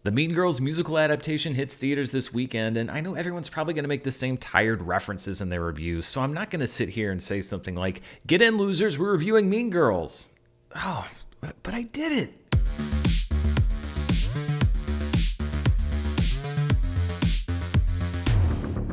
The Mean Girls musical adaptation hits theaters this weekend, and I know everyone's probably going to make the same tired references in their reviews, so I'm not going to sit here and say something like, "Get in, losers, we're reviewing Mean Girls." Oh, but I did it.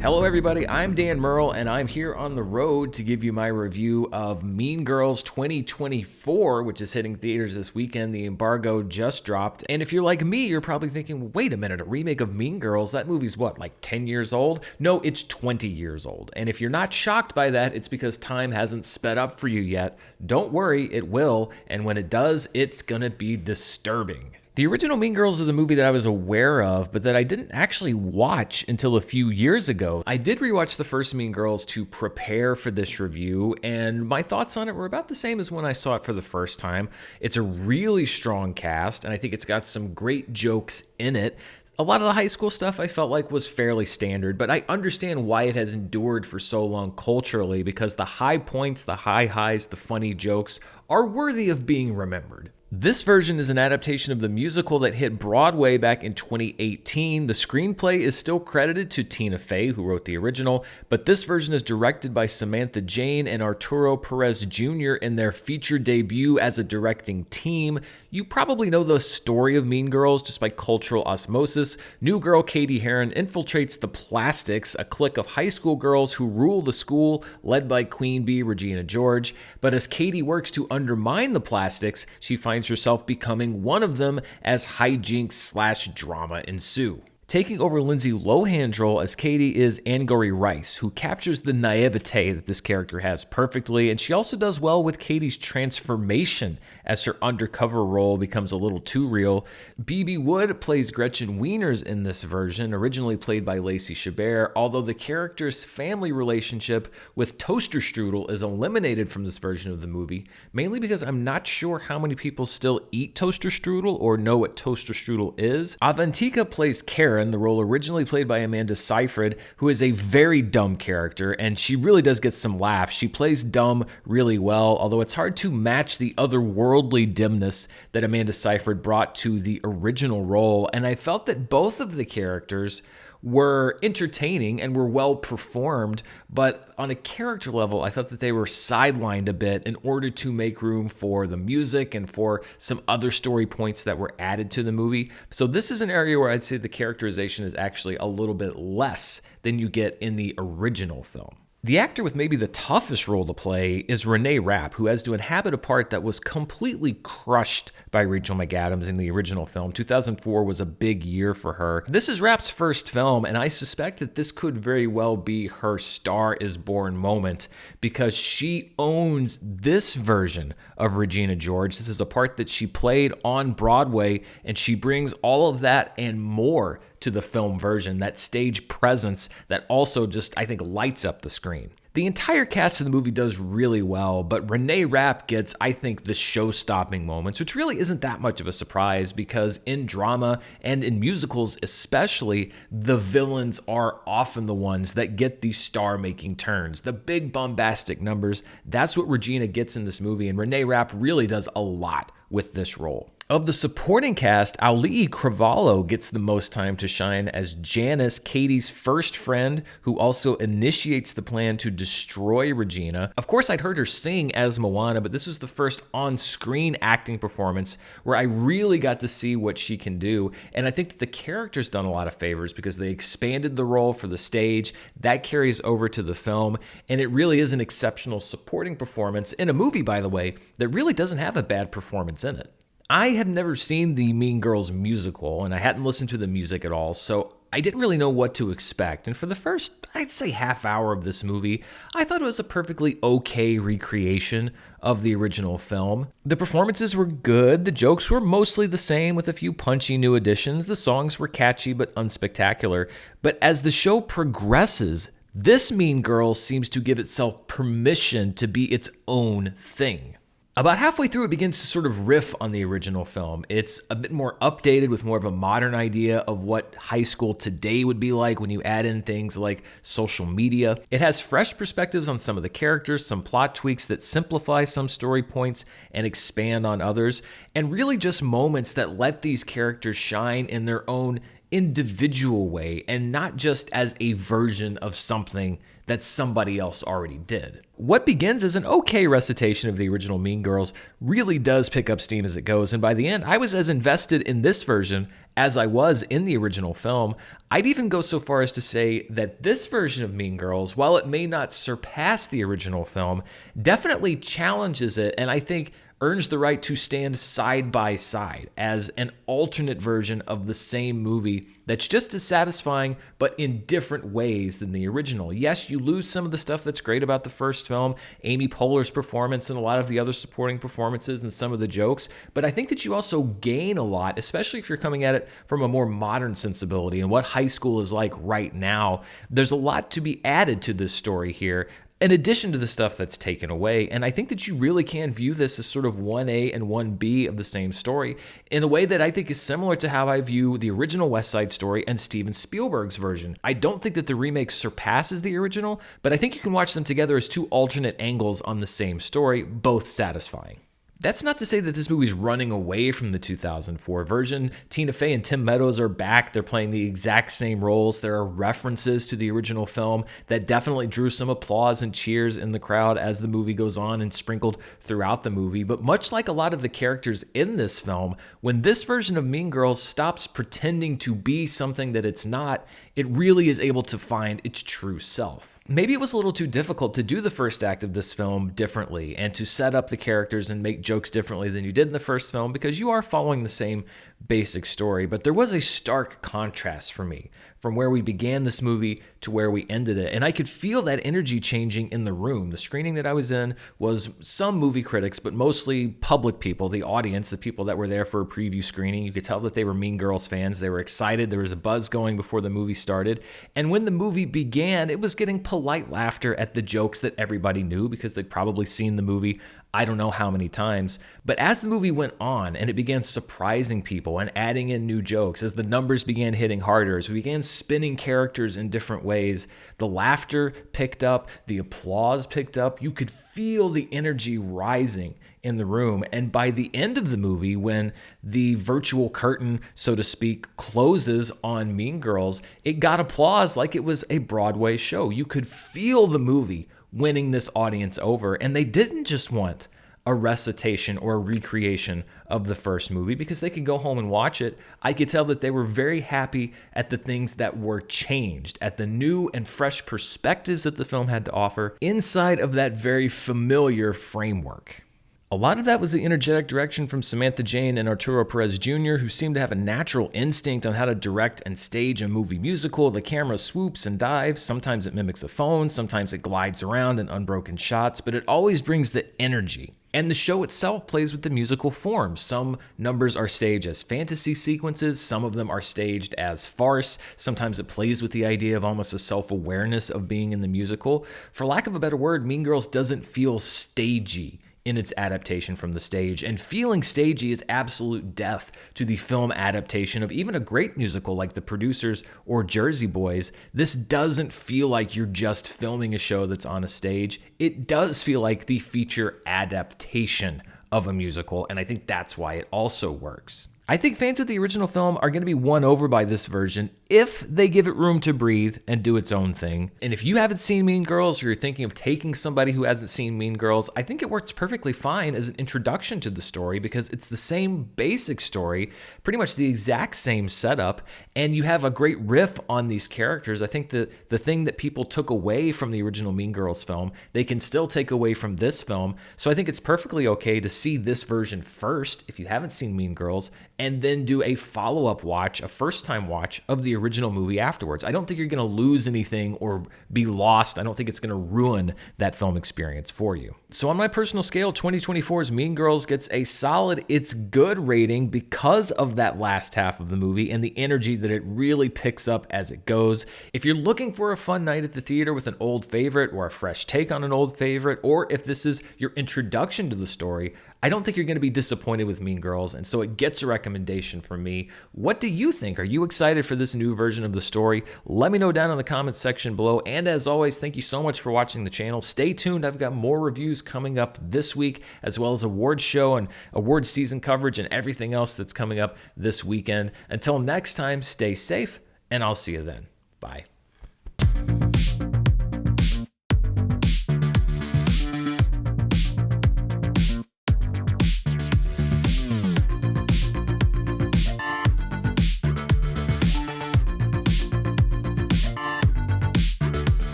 Hello everybody, I'm Dan Murrell, and I'm here on the road to give you my review of Mean Girls 2024, which is hitting theaters this weekend. The embargo just dropped, and if you're like me, you're probably thinking, wait a minute, a remake of Mean Girls? That movie's what, like 10 years old? No, it's 20 years old, and if you're not shocked by that, it's because time hasn't sped up for you yet. Don't worry, it will, and when it does, it's gonna be disturbing. The original Mean Girls is a movie that I was aware of, but that I didn't actually watch until a few years ago. I did rewatch the first Mean Girls to prepare for this review, and my thoughts on it were about the same as when I saw it for the first time. It's a really strong cast, and I think it's got some great jokes in it. A lot of the high school stuff I felt like was fairly standard, but I understand why it has endured for so long culturally, because the high points, the high highs, the funny jokes are worthy of being remembered. This version is an adaptation of the musical that hit Broadway back in 2018. The screenplay is still credited to Tina Fey, who wrote the original, but this version is directed by Samantha Jane and Arturo Perez Jr. in their feature debut as a directing team. You probably know the story of Mean Girls just by cultural osmosis. New girl Katie Heron infiltrates the Plastics, a clique of high school girls who rule the school, led by Queen Bee Regina George. But as Katie works to undermine the Plastics, she finds herself becoming one of them as hijinks/drama ensue. Taking over Lindsay Lohan's role as Katie is Angourie Rice, who captures the naivete that this character has perfectly, and she also does well with Katie's transformation as her undercover role becomes a little too real. Bebe Wood plays Gretchen Wieners in this version, originally played by Lacey Chabert, although the character's family relationship with Toaster Strudel is eliminated from this version of the movie, mainly because I'm not sure how many people still eat Toaster Strudel or know what Toaster Strudel is. Avantika plays Karen, the role originally played by Amanda Seyfried, who is a very dumb character, and she really does get some laughs. She plays dumb really well, although it's hard to match the otherworldly dimness that Amanda Seyfried brought to the original role, and I felt that both of the characters were entertaining and were well performed, but on a character level, I thought that they were sidelined a bit in order to make room for the music and for some other story points that were added to the movie. So this is an area where I'd say the characterization is actually a little bit less than you get in the original film. The actor with maybe the toughest role to play is Renee Rapp, who has to inhabit a part that was completely crushed by Rachel McAdams in the original film. 2004 was a big year for her. This is Rapp's first film, and I suspect that this could very well be her Star is Born moment, because she owns this version of Regina George. This is a part that she played on Broadway, and she brings all of that and more to the film version, that stage presence that also just, I think, lights up the screen. The entire cast of the movie does really well, but Renee Rapp gets, I think, the show-stopping moments, which really isn't that much of a surprise because in drama and in musicals especially, the villains are often the ones that get these star-making turns. The big bombastic numbers, that's what Regina gets in this movie, and Renee Rapp really does a lot with this role. Of the supporting cast, Auli'i Cravalho gets the most time to shine as Janice, Katie's first friend, who also initiates the plan to destroy Regina. Of course, I'd heard her sing as Moana, but this was the first on-screen acting performance where I really got to see what she can do. And I think that the character's done a lot of favors because they expanded the role for the stage. That carries over to the film, and it really is an exceptional supporting performance in a movie, by the way, that really doesn't have a bad performance in it. I have never seen the Mean Girls musical, and I hadn't listened to the music at all, so I didn't really know what to expect. And for the first, I'd say, half hour of this movie, I thought it was a perfectly okay recreation of the original film. The performances were good, the jokes were mostly the same with a few punchy new additions, the songs were catchy but unspectacular. But as the show progresses, this Mean Girls seems to give itself permission to be its own thing. About halfway through, it begins to sort of riff on the original film. It's a bit more updated with more of a modern idea of what high school today would be like when you add in things like social media. It has fresh perspectives on some of the characters, some plot tweaks that simplify some story points and expand on others, and really just moments that let these characters shine in their own individual way and not just as a version of something that somebody else already did. What begins as an okay recitation of the original Mean Girls really does pick up steam as it goes, and by the end, I was as invested in this version as I was in the original film. I'd even go so far as to say that this version of Mean Girls, while it may not surpass the original film, definitely challenges it, and I think earns the right to stand side by side as an alternate version of the same movie that's just as satisfying, but in different ways than the original. Yes, you lose some of the stuff that's great about the first film, Amy Poehler's performance and a lot of the other supporting performances and some of the jokes, but I think that you also gain a lot, especially if you're coming at it from a more modern sensibility and what high school is like right now. There's a lot to be added to this story here, in addition to the stuff that's taken away. And I think that you really can view this as sort of 1A and 1B of the same story in a way that I think is similar to how I view the original West Side Story and Steven Spielberg's version. I don't think that the remake surpasses the original, but I think you can watch them together as two alternate angles on the same story, both satisfying. That's not to say that this movie's running away from the 2004 version. Tina Fey and Tim Meadows are back. They're playing the exact same roles. There are references to the original film that definitely drew some applause and cheers in the crowd as the movie goes on and sprinkled throughout the movie. But much like a lot of the characters in this film, when this version of Mean Girls stops pretending to be something that it's not, it really is able to find its true self. Maybe it was a little too difficult to do the first act of this film differently and to set up the characters and make jokes differently than you did in the first film because you are following the same basic story. But there was a stark contrast for me from where we began this movie to where we ended it. And I could feel that energy changing in the room. The screening that I was in was some movie critics, but mostly public people, the audience, the people that were there for a preview screening. You could tell that they were Mean Girls fans. They were excited. There was a buzz going before the movie started. And when the movie began, it was getting polite laughter at the jokes that everybody knew because they'd probably seen the movie I don't know how many times. But as the movie went on and it began surprising people and adding in new jokes, as the numbers began hitting harder, as we began spinning characters in different ways, the laughter picked up, the applause picked up. You could feel the energy rising in the room. And by the end of the movie, when the virtual curtain, so to speak, closes on Mean Girls, it got applause like it was a Broadway show. You could feel the movie winning this audience over, and they didn't just want a recitation or a recreation of the first movie because they could go home and watch it. I could tell that they were very happy at the things that were changed, at the new and fresh perspectives that the film had to offer inside of that very familiar framework. A lot of that was the energetic direction from Samantha Jane and Arturo Perez Jr., who seemed to have a natural instinct on how to direct and stage a movie musical. The camera swoops and dives. Sometimes it mimics a phone, sometimes it glides around in unbroken shots, but it always brings the energy. And the show itself plays with the musical form. Some numbers are staged as fantasy sequences, some of them are staged as farce. Sometimes it plays with the idea of almost a self-awareness of being in the musical. For lack of a better word, Mean Girls doesn't feel stagey in its adaptation from the stage, and feeling stagey is absolute death to the film adaptation of even a great musical like The Producers or Jersey Boys. This doesn't feel like you're just filming a show that's on a stage. It does feel like the feature adaptation of a musical, and I think that's why it also works. I think fans of the original film are going to be won over by this version if they give it room to breathe and do its own thing. And if you haven't seen Mean Girls or you're thinking of taking somebody who hasn't seen Mean Girls, I think it works perfectly fine as an introduction to the story because it's the same basic story, pretty much the exact same setup, and you have a great riff on these characters. I think the thing that people took away from the original Mean Girls film, they can still take away from this film. So I think it's perfectly okay to see this version first if you haven't seen Mean Girls, and then do a follow-up watch, a first-time watch of the original movie afterwards. I don't think you're going to lose anything or be lost. I don't think it's going to ruin that film experience for you. So on my personal scale, 2024's Mean Girls gets a solid it's good rating because of that last half of the movie and the energy that it really picks up as it goes. If you're looking for a fun night at the theater with an old favorite or a fresh take on an old favorite, or if this is your introduction to the story, I don't think you're going to be disappointed with Mean Girls, and so it gets a recommendation from me. What do you think? Are you excited for this new version of the story? Let me know down in the comments section below. And as always, thank you so much for watching the channel. Stay tuned. I've got more reviews coming up this week, as well as awards show and award season coverage and everything else that's coming up this weekend. Until next time, stay safe, and I'll see you then. Bye.